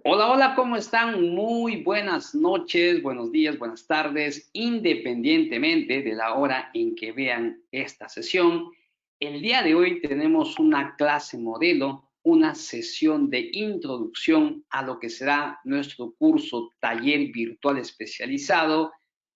Hola, hola, ¿cómo están? Muy buenas noches, buenos días, buenas tardes, independientemente de la hora en que vean esta sesión. El día de hoy tenemos una clase modelo, una sesión de introducción a lo que será nuestro curso taller virtual especializado,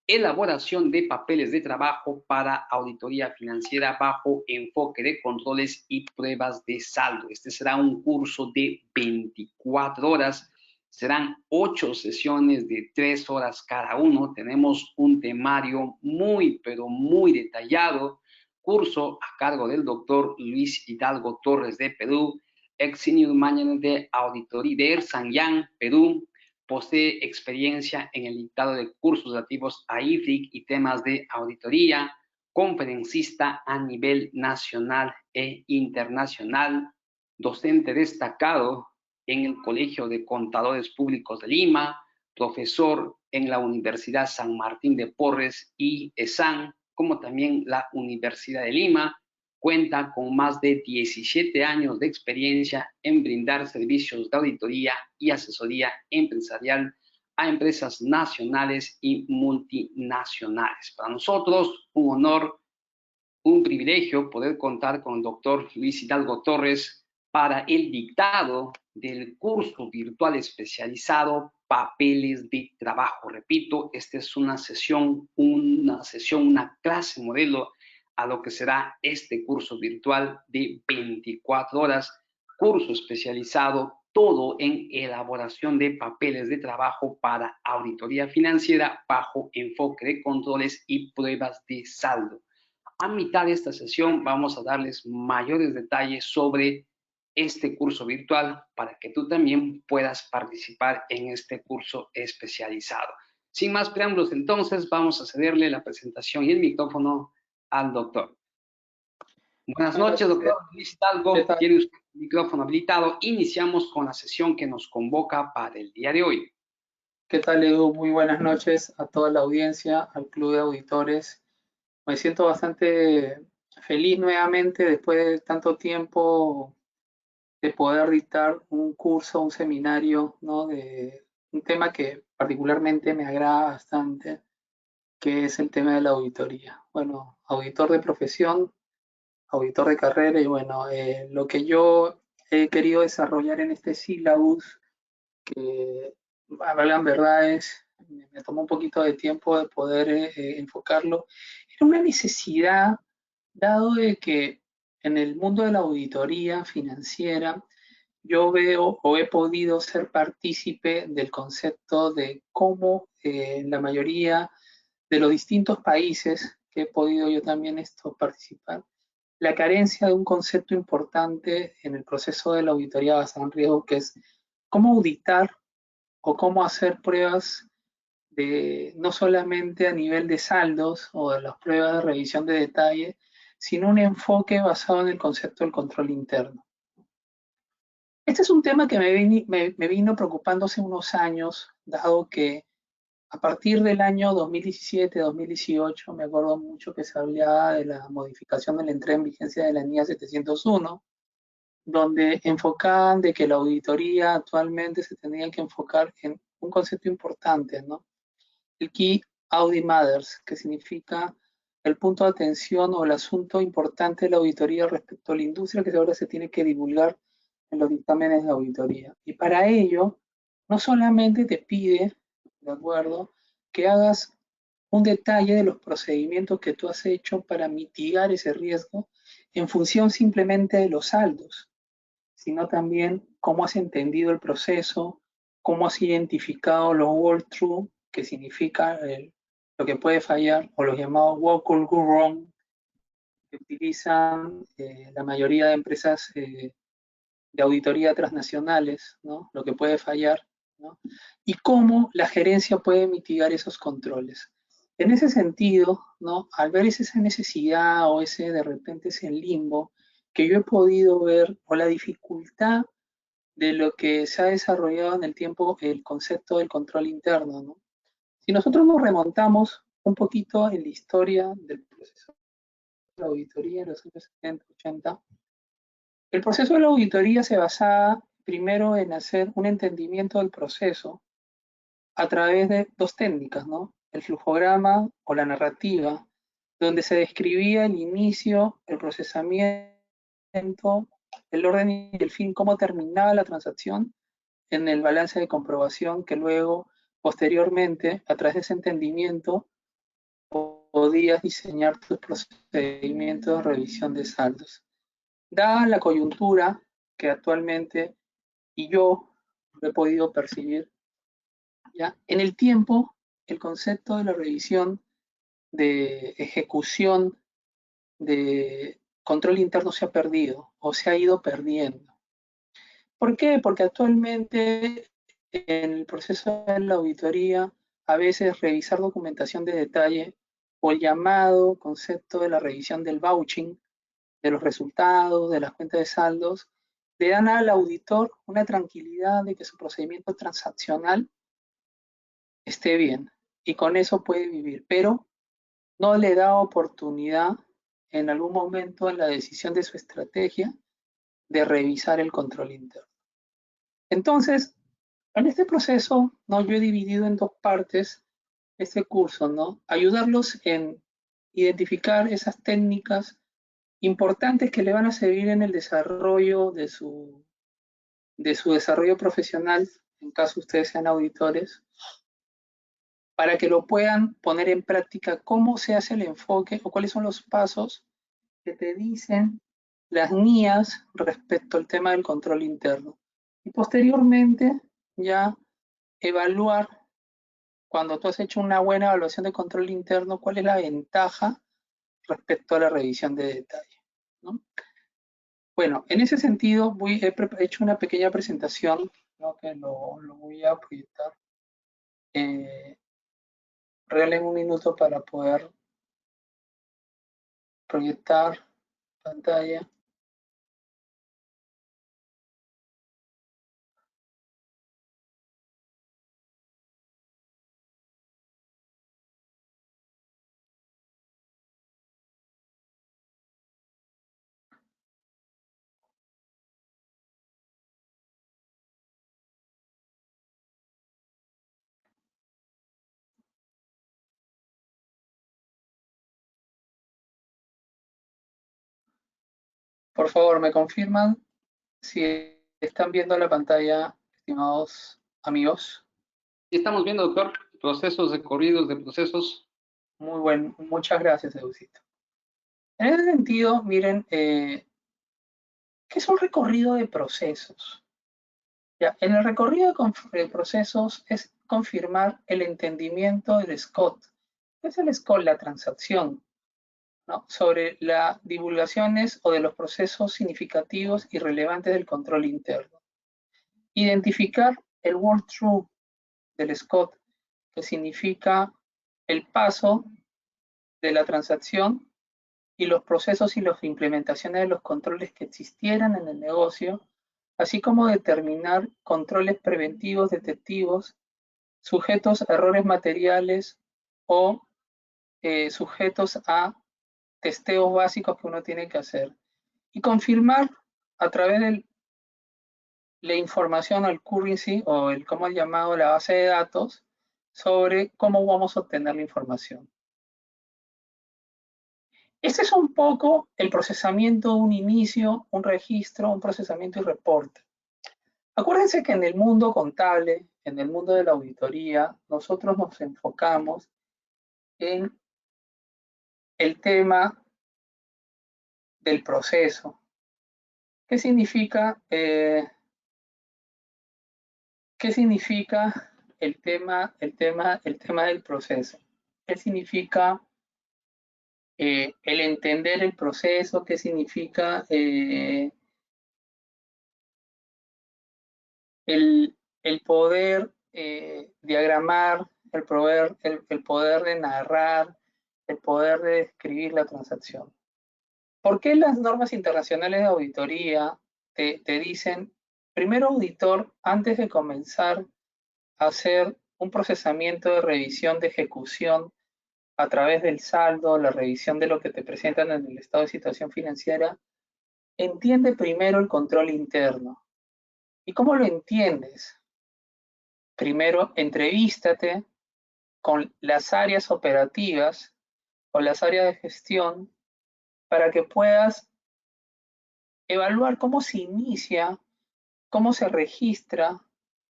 elaboración de papeles de trabajo para auditoría financiera bajo enfoque de controles y pruebas de saldo. Este será un curso de 24 horas. Serán 8 sesiones de 3 horas cada uno. Tenemos un temario muy, pero muy detallado. Curso a cargo del doctor Luis Hidalgo Torres de Perú, ex senior manager de auditoría de Ernst & Young, Perú. Posee experiencia en el dictado de cursos relativos a IFRIC y temas de auditoría. Conferencista a nivel nacional e internacional. Docente destacado en el Colegio de Contadores Públicos de Lima, profesor en la Universidad San Martín de Porres y ESAN, como también la Universidad de Lima. Cuenta con más de 17 años de experiencia en brindar servicios de auditoría y asesoría empresarial a empresas nacionales y multinacionales. Para nosotros, un honor, un privilegio poder contar con el doctor Luis Hidalgo Torres para el dictado del curso virtual especializado Papeles de Trabajo. Repito, esta es una clase modelo a lo que será este curso virtual de 24 horas, curso especializado todo en elaboración de papeles de trabajo para auditoría financiera bajo enfoque de controles y pruebas de saldo. A mitad de esta sesión vamos a darles mayores detalles sobre este curso virtual para que tú también puedas participar en este curso especializado. Sin más preámbulos, entonces, vamos a cederle la presentación y el micrófono al doctor. Buenas noches, doctor Luis ¿Qué Hidalgo. tal? Tiene usted el micrófono habilitado. Iniciamos con la sesión que nos convoca para el día de hoy. ¿Qué tal, Edu? Muy buenas noches a toda la audiencia, al Club de Auditores. Me siento bastante feliz nuevamente después de tanto tiempo de poder dictar un curso, un seminario, ¿no? De un tema que particularmente me agrada bastante, que es el tema de la auditoría. Bueno, auditor de profesión, auditor de carrera y bueno, lo que yo he querido desarrollar en este syllabus que hablan verdades, me tomó un poquito de tiempo de poder enfocarlo. Era una necesidad, dado de que en el mundo de la auditoría financiera, yo veo o he podido ser partícipe del concepto de cómo la mayoría de los distintos países que he podido yo también participar, la carencia de un concepto importante en el proceso de la auditoría basada en riesgo, que es cómo auditar o cómo hacer pruebas de no solamente a nivel de saldos o de las pruebas de revisión de detalle, sino un enfoque basado en el concepto del control interno. Este es un tema que me vino preocupando hace unos años, dado que a partir del año 2017-2018, me acuerdo mucho que se hablaba de la modificación de la entrada en vigencia de la NIA 701, donde enfocaban de que la auditoría actualmente se tenía que enfocar en un concepto importante, ¿no? El Key Audit Matters, que significa el punto de atención o el asunto importante de la auditoría respecto a la industria que ahora se tiene que divulgar en los dictámenes de auditoría. Y para ello, no solamente te pide, ¿de acuerdo?, que hagas un detalle de los procedimientos que tú has hecho para mitigar ese riesgo en función simplemente de los saldos, sino también cómo has entendido el proceso, cómo has identificado los walkthrough, que significa lo que puede fallar, o los llamados what could go wrong, que utilizan la mayoría de empresas de auditoría transnacionales, ¿no? Lo que puede fallar, ¿no? Y cómo la gerencia puede mitigar esos controles. En ese sentido, ¿no? Al ver esa necesidad o ese de repente ese limbo, que yo he podido ver, o la dificultad de lo que se ha desarrollado en el tiempo el concepto del control interno, ¿no? Si nosotros nos remontamos un poquito en la historia del proceso de la auditoría en los años 70, 80, el proceso de la auditoría se basaba primero en hacer un entendimiento del proceso a través de dos técnicas, ¿no? El flujograma o la narrativa, donde se describía el inicio, el procesamiento, el orden y el fin, cómo terminaba la transacción en el balance de comprobación que luego, posteriormente, a través de ese entendimiento, podías diseñar tus procedimientos de revisión de saldos. Dada la coyuntura que actualmente y yo lo he podido percibir, ¿ya? En el tiempo, el concepto de la revisión de ejecución de control interno se ha perdido o se ha ido perdiendo. ¿Por qué? Porque actualmente en el proceso de la auditoría, a veces revisar documentación de detalle o el llamado concepto de la revisión del vouching, de los resultados, de las cuentas de saldos, le dan al auditor una tranquilidad de que su procedimiento transaccional esté bien y con eso puede vivir, pero no le da oportunidad en algún momento en la decisión de su estrategia de revisar el control interno. Entonces, en este proceso, ¿no? Yo he dividido en dos partes este curso, ¿no? Ayudarlos en identificar esas técnicas importantes que le van a servir en el desarrollo de su desarrollo profesional, en caso ustedes sean auditores, para que lo puedan poner en práctica cómo se hace el enfoque o cuáles son los pasos que te dicen las guías respecto al tema del control interno. Y posteriormente ya evaluar, cuando tú has hecho una buena evaluación de control interno, cuál es la ventaja respecto a la revisión de detalle, ¿no? Bueno, en ese sentido he hecho una pequeña presentación, ¿no? Que lo voy a proyectar. Regalen un minuto para poder proyectar pantalla. Por favor, me confirman si están viendo la pantalla, estimados amigos. Y estamos viendo, doctor, procesos de corridos de procesos. Muy bueno, muchas gracias, Educito. En ese sentido, miren, ¿qué es un recorrido de procesos? Ya, en el recorrido de procesos es confirmar el entendimiento del SCOT. ¿Qué es el SCOT? La transacción, ¿no? Sobre las divulgaciones o de los procesos significativos y relevantes del control interno. Identificar el walkthrough del SCOT, que significa el paso de la transacción y los procesos y las implementaciones de los controles que existieran en el negocio, así como determinar controles preventivos detectivos sujetos a errores materiales o sujetos a testeos básicos que uno tiene que hacer. Y confirmar a través de la información al currency o el como el llamado la base de datos sobre cómo vamos a obtener la información. Este es un poco el procesamiento, un inicio, un registro, un procesamiento y reporte. Acuérdense que en el mundo contable, en el mundo de la auditoría, nosotros nos enfocamos en el tema del proceso. ¿Qué significa el tema del proceso? ¿Qué significa el entender el proceso? ¿Qué significa el poder diagramar, el poder de narrar, el poder de describir la transacción? ¿Por qué las normas internacionales de auditoría te dicen, primero auditor, antes de comenzar a hacer un procesamiento de revisión de ejecución a través del saldo, la revisión de lo que te presentan en el estado de situación financiera, entiende primero el control interno? ¿Y cómo lo entiendes? Primero, entrevístate con las áreas operativas o las áreas de gestión para que puedas evaluar cómo se inicia, cómo se registra,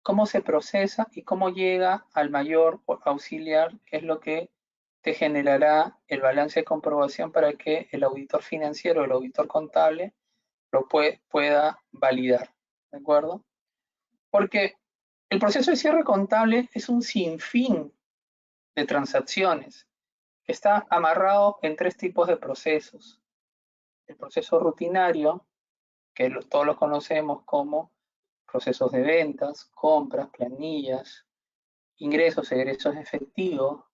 cómo se procesa y cómo llega al mayor auxiliar, que es lo que te generará el balance de comprobación para que el auditor financiero, el auditor contable, lo pueda validar. ¿De acuerdo? Porque el proceso de cierre contable es un sinfín de transacciones que está amarrado en tres tipos de procesos. El proceso rutinario, que todos los conocemos como procesos de ventas, compras, planillas, ingresos, egresos efectivos,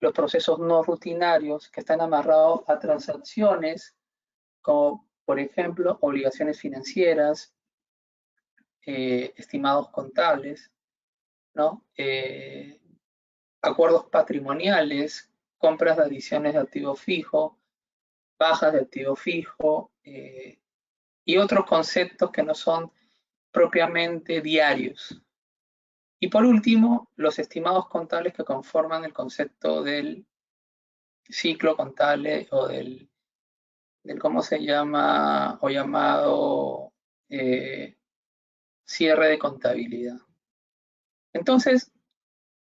los procesos no rutinarios que están amarrados a transacciones como, por ejemplo, obligaciones financieras, estimados contables, ¿no? Acuerdos patrimoniales, compras de adiciones de activo fijo, bajas de activo fijo y otros conceptos que no son propiamente diarios. Y por último, los estimados contables que conforman el concepto del ciclo contable o del cómo se llama o llamado cierre de contabilidad. Entonces,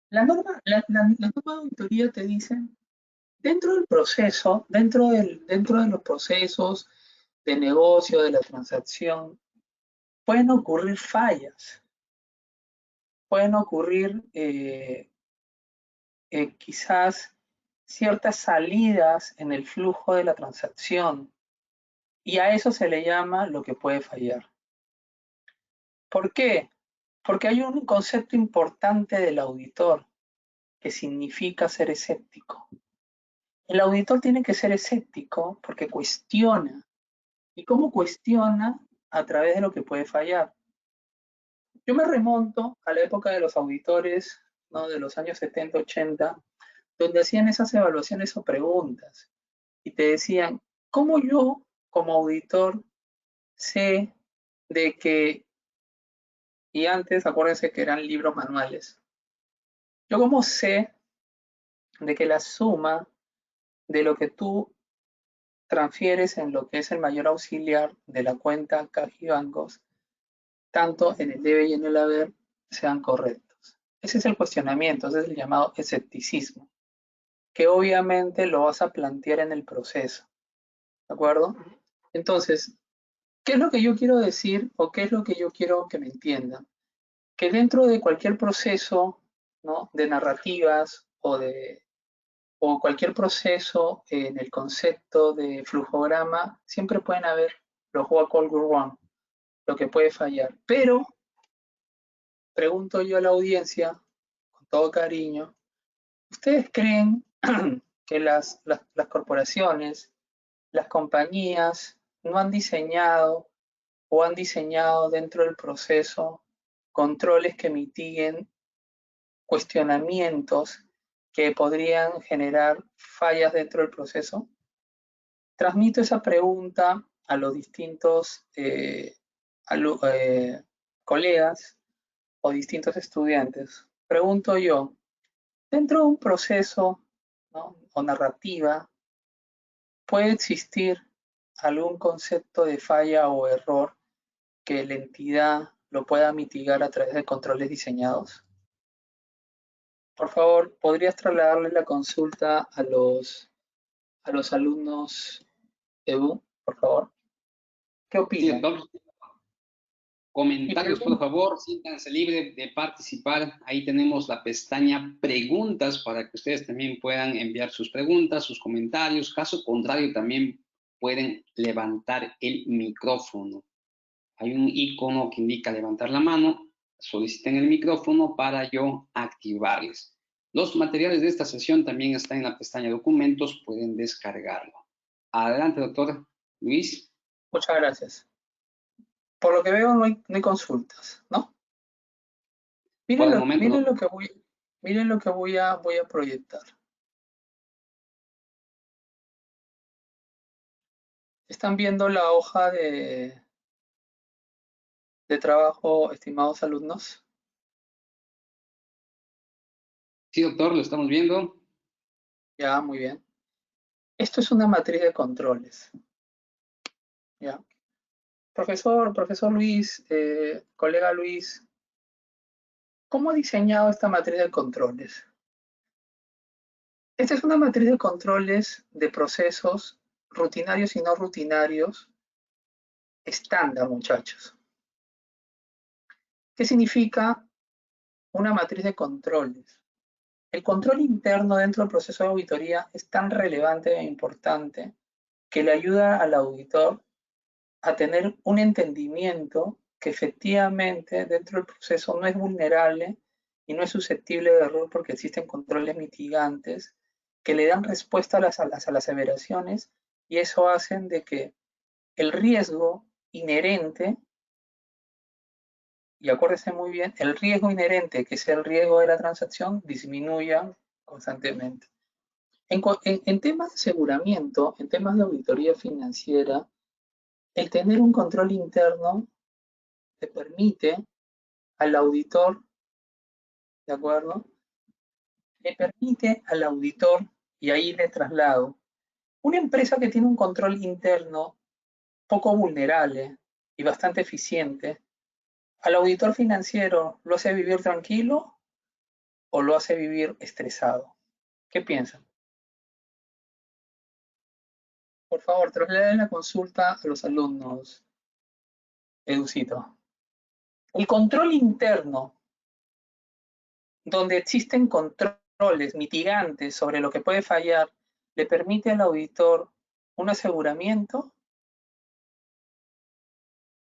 la norma de auditoría te dice, dentro del proceso, dentro de los procesos de negocio, de la transacción, pueden ocurrir fallas, pueden ocurrir quizás ciertas salidas en el flujo de la transacción y a eso se le llama lo que puede fallar. ¿Por qué? Porque hay un concepto importante del auditor que significa ser escéptico. El auditor tiene que ser escéptico porque cuestiona. ¿Y cómo cuestiona? A través de lo que puede fallar. Yo me remonto a la época de los auditores, ¿no? De los años 70, 80, donde hacían esas evaluaciones o preguntas y te decían, ¿cómo yo como auditor sé de que, y antes acuérdense que eran libros manuales, yo cómo sé de que la suma de lo que tú transfieres en lo que es el mayor auxiliar de la cuenta caja y bancos, tanto en el debe y en el haber, sean correctos? Ese es el cuestionamiento, ese es el llamado escepticismo, que obviamente lo vas a plantear en el proceso, ¿de acuerdo? Entonces, ¿qué es lo que yo quiero decir o qué es lo que yo quiero que me entiendan? Que dentro de cualquier proceso, ¿no? De narrativas o cualquier proceso en el concepto de flujograma, siempre pueden haber los what could go wrong, lo que puede fallar. Pero, pregunto yo a la audiencia, con todo cariño, ¿ustedes creen que las corporaciones, las compañías no han diseñado o han diseñado dentro del proceso controles que mitiguen cuestionamientos que podrían generar fallas dentro del proceso? Transmito esa pregunta a los distintos colegas o distintos estudiantes. Pregunto yo, dentro de un proceso, ¿no? o narrativa, ¿puede existir algún concepto de falla o error que la entidad lo pueda mitigar a través de controles diseñados? Por favor, ¿podrías trasladarle la consulta a los alumnos, Edu, por favor? ¿Qué Sí, opinan? doctor. Mi Comentarios, por pregunta, favor, siéntanse libres de participar. Ahí tenemos la pestaña preguntas para que ustedes también puedan enviar sus preguntas, sus comentarios. Caso contrario, también pueden levantar el micrófono. Hay un icono que indica levantar la mano. Soliciten el micrófono para yo activarles. Los materiales de esta sesión también están en la pestaña documentos. Pueden descargarlo. Adelante, doctor Luis. muchas gracias. Por lo que veo, no hay consultas, ¿no? Por el momento, Miren no. lo que voy a proyectar. Están viendo la hoja de trabajo, estimados alumnos? Sí, doctor, lo estamos viendo. Ya, muy bien. Esto es una matriz de controles. ¿Ya? Profesor Luis, colega Luis, ¿cómo ha diseñado esta matriz de controles? Esta es una matriz de controles de procesos rutinarios y no rutinarios estándar, muchachos. ¿Qué significa una matriz de controles? El control interno dentro del proceso de auditoría es tan relevante e importante que le ayuda al auditor a tener un entendimiento que efectivamente dentro del proceso no es vulnerable y no es susceptible de error porque existen controles mitigantes que le dan respuesta a las aseveraciones y eso hacen de que el riesgo inherente, y acuérdese muy bien, el riesgo inherente, que es el riesgo de la transacción, disminuya constantemente. En temas de aseguramiento, en temas de auditoría financiera, el tener un control interno te permite al auditor, ¿de acuerdo? Le permite al auditor, y ahí le traslado, una empresa que tiene un control interno poco vulnerable y bastante eficiente, ¿al auditor financiero lo hace vivir tranquilo o lo hace vivir estresado? ¿Qué piensan? Por favor, trasladen la consulta a los alumnos, Educito. El control interno, donde existen controles mitigantes sobre lo que puede fallar, le permite al auditor un aseguramiento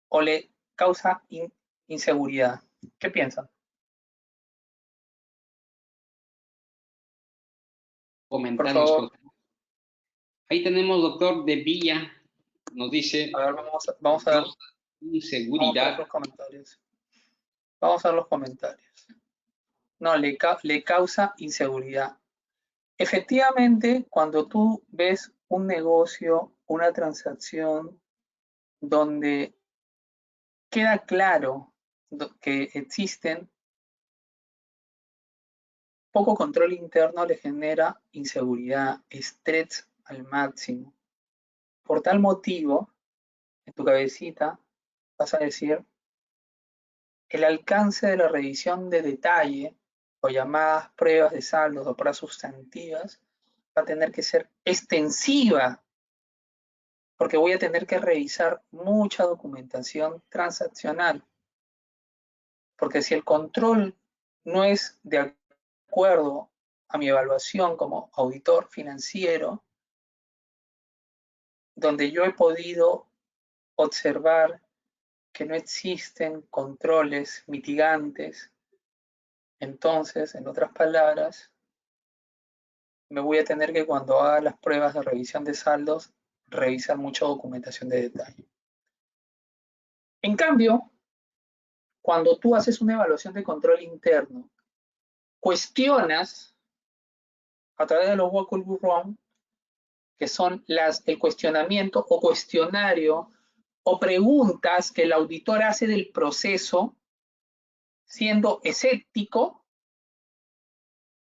o le causa inseguridad. ¿Qué piensan? Por Comentarios. favor, Ahí tenemos, doctor de Villa, nos dice, a ver, vamos a ver inseguridad. los comentarios. Vamos a ver los comentarios. No, le causa inseguridad. Efectivamente, cuando tú ves un negocio, una transacción donde queda claro que existen poco control interno, le genera inseguridad, estrés al máximo. Por tal motivo, en tu cabecita vas a decir, el alcance de la revisión de detalle o llamadas pruebas de saldos o pruebas sustantivas va a tener que ser extensiva porque voy a tener que revisar mucha documentación transaccional. Porque si el control no es de acuerdo a mi evaluación como auditor financiero, donde yo he podido observar que no existen controles mitigantes, entonces, en otras palabras, me voy a tener que cuando haga las pruebas de revisión de saldos, revisar mucha documentación de detalle. En cambio, cuando tú haces una evaluación de control interno, cuestionas a través de los Walkable Wrong, que son el cuestionamiento o cuestionario o preguntas que el auditor hace del proceso, siendo escéptico,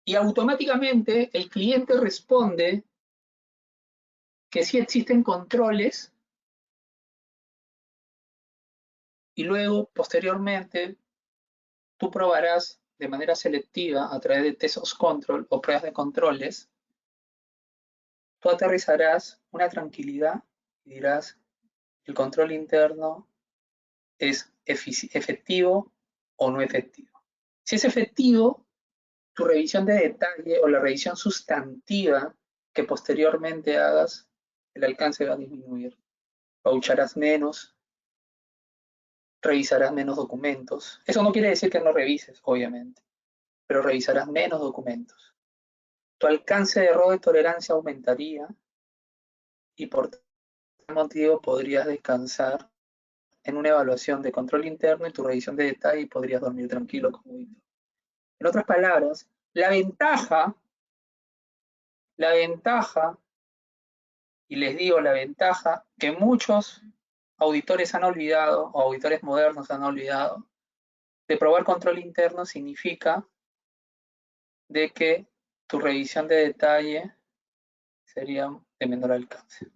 y automáticamente el cliente responde que sí existen controles y luego, posteriormente, tú probarás de manera selectiva a través de test of control o pruebas de controles, tú aterrizarás una tranquilidad y dirás, el control interno es efectivo o no efectivo. Si es efectivo, tu revisión de detalle o la revisión sustantiva que posteriormente hagas, el alcance va a disminuir. Paucharás menos, revisarás menos documentos. Eso no quiere decir que no revises, obviamente, pero revisarás menos documentos. Tu alcance de error de tolerancia aumentaría y por tal motivo podrías descansar en una evaluación de control interno y tu revisión de detalle y podrías dormir tranquilo como auditor. En otras palabras, la ventaja, y les digo la ventaja, que muchos auditores han olvidado, o auditores modernos han olvidado, de probar control interno significa de que tu revisión de detalle sería de menor alcance.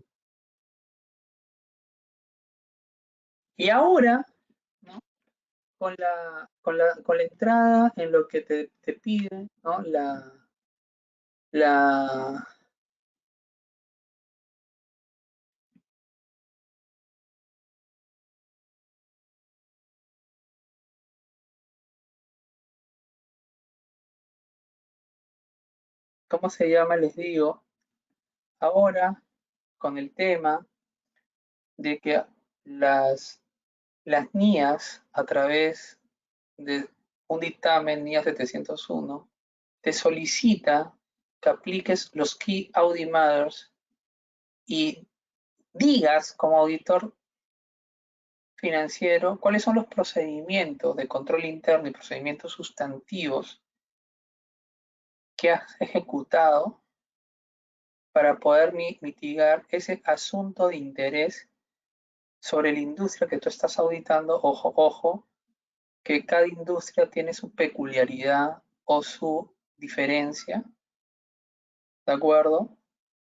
Y ahora, ¿no? con la entrada en lo que te piden, ¿no? ¿Cómo se llama? Les digo, ahora con el tema de que las NIAs, a través de un dictamen NIA 701, te solicita que apliques los Key Audit Matters y digas como auditor financiero cuáles son los procedimientos de control interno y procedimientos sustantivos que has ejecutado para poder mitigar ese asunto de interés sobre la industria que tú estás auditando. Ojo, ojo, que cada industria tiene su peculiaridad o su diferencia, ¿de acuerdo?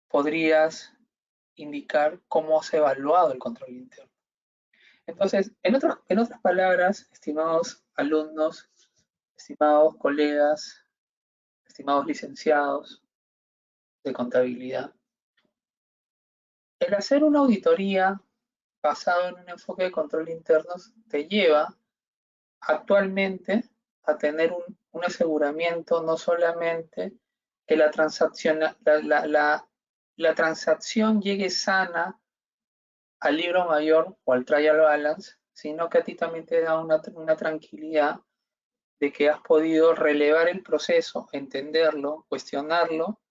Podrías indicar cómo has evaluado el control interno. Entonces, en otras palabras, estimados alumnos, estimados colegas, estimados licenciados de contabilidad, el hacer una auditoría basado en un enfoque de control interno te lleva actualmente a tener un aseguramiento no solamente que la transacción llegue sana al libro mayor o al trial balance, sino que a ti también te da una tranquilidad de que has podido relevar el proceso, entenderlo, cuestionarlo,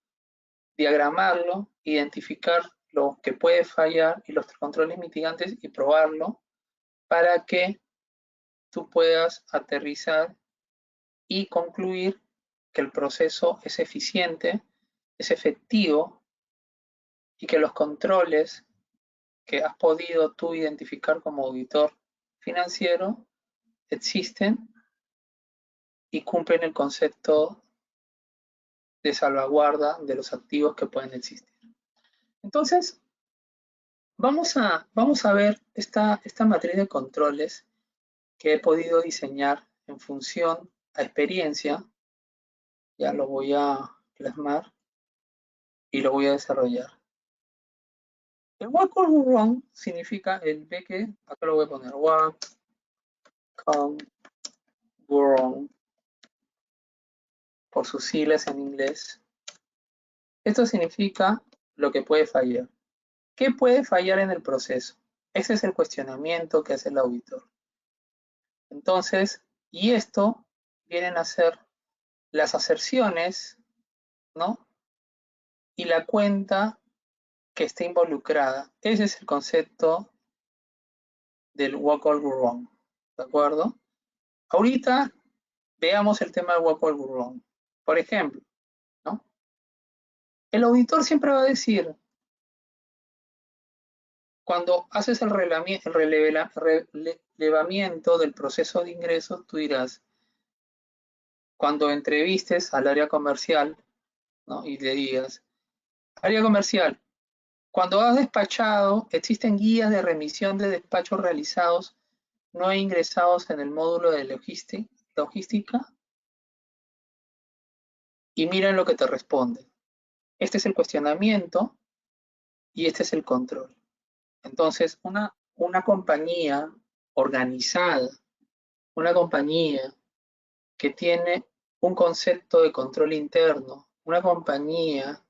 diagramarlo, identificar lo que puede fallar y los controles mitigantes y probarlo para que tú puedas aterrizar y concluir que el proceso es eficiente, es efectivo y que los controles que has podido tú identificar como auditor financiero existen y cumplen el concepto de salvaguarda de los activos que pueden existir. Entonces, vamos a ver esta matriz de controles que he podido diseñar en función a experiencia. Ya lo voy a plasmar y lo voy a desarrollar. El what could go wrong significa el B que, acá lo voy a poner, what can go wrong, por sus siglas en inglés. Esto significa lo que puede fallar. ¿Qué puede fallar en el proceso? Ese es el cuestionamiento que hace el auditor. Entonces, y esto vienen a ser las aserciones, ¿no? Y la cuenta que está involucrada. Ese es el concepto del what could go wrong, ¿de acuerdo? Ahorita veamos el tema del what could go wrong. Por ejemplo, ¿no? El auditor siempre va a decir, cuando haces el relevamiento del proceso de ingresos, tú dirás, cuando entrevistes al área comercial, ¿no? Y le digas, área comercial, cuando has despachado, existen guías de remisión de despachos realizados no ingresados en el módulo de logística. Y miren lo que te responde. Este es el cuestionamiento y este es el control. Entonces, una compañía organizada, una compañía que tiene un concepto de control interno, una compañía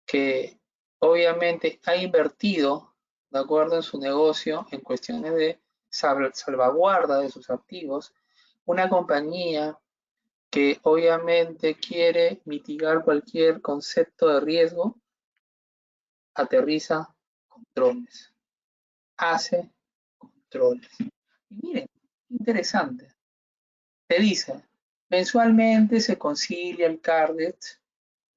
que obviamente ha invertido, de acuerdo en su negocio, en cuestiones de salvaguarda de sus activos, una compañía que obviamente quiere mitigar cualquier concepto de riesgo, aterriza controles, hace controles. Y miren, interesante. Te dice, mensualmente se concilia el CARDET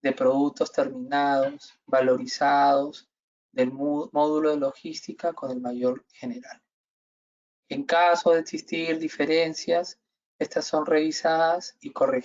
de productos terminados, valorizados del módulo de logística con el mayor general. En caso de existir diferencias, estas son revisadas y corregidas